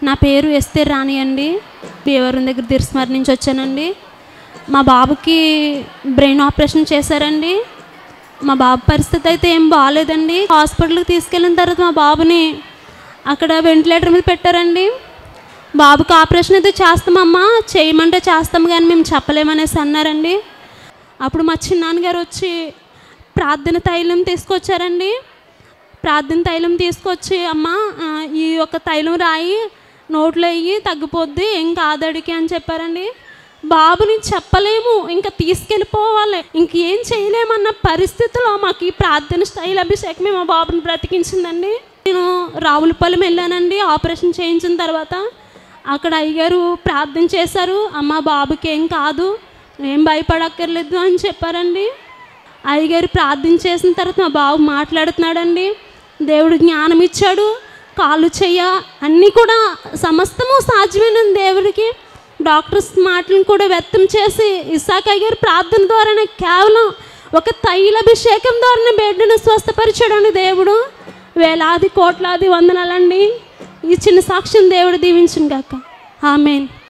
నా పేరు ఎస్తేర్ రాణి అండి. భీమవరం దగ్గర దిర్స్మర్ నుంచి వచ్చానండి. మా బాబుకి బ్రెయిన్ ఆపరేషన్ చేశారండి. మా బాబు పరిస్థితి అయితే ఏం బాగాలేదండి. హాస్పిటల్కి తీసుకెళ్ళిన తర్వాత మా బాబుని అక్కడ వెంటిలేటర్ మీద పెట్టారండి. బాబుకి ఆపరేషన్ అయితే చేస్తామమ్మా, చేయమంటే చేస్తాము కానీ మేము చెప్పలేమనేసి అన్నారండి. అప్పుడు మా చిన్నాన్నగారు వచ్చి ప్రార్థన తైలం తీసుకొచ్చారండి. ప్రార్థన తైలం తీసుకొచ్చి, అమ్మ ఈ యొక్క తైలం రాయి, నోట్లో అయ్యి తగ్గిపోద్ది, ఏం కాదడికి అని చెప్పారండి. బాబుని చెప్పలేము, ఇంకా తీసుకెళ్ళిపోవాలి, ఇంకేం చేయలేమన్న పరిస్థితిలో మాకు ఈ ప్రార్థన స్టైల్ అభిషేకమే మా బాబుని బ్రతికించిందండి. నేను రావులపాలెం వెళ్ళానండి. ఆపరేషన్ చేయించిన తర్వాత అక్కడ అయ్యగారు ప్రార్థన చేశారు. అమ్మ బాబుకి ఏం కాదు, ఏం భయపడక్కర్లేదు అని చెప్పారండి. అయ్యగారు ప్రార్థన చేసిన తర్వాత మా బాబు మాట్లాడుతున్నాడండి. దేవుడు జ్ఞానం ఇచ్చాడు. కాళ్ళు చెయ్య అన్నీ కూడా సమస్తము సాధ్యమైన దేవుడికి. డాక్టర్స్ మాటలను కూడా వ్యక్తం చేసి ఇస్సాక్ అయ్యగారు ప్రార్థన ద్వారానే, కేవలం ఒక తైలాభిషేకం ద్వారానే బిడ్డను స్వస్థపరిచాడండి దేవుడు. వేలాది కోట్లాది వందనాలండి. ఈ చిన్న సాక్ష్యం దేవుడు దీవించును గాక. ఆమేన్.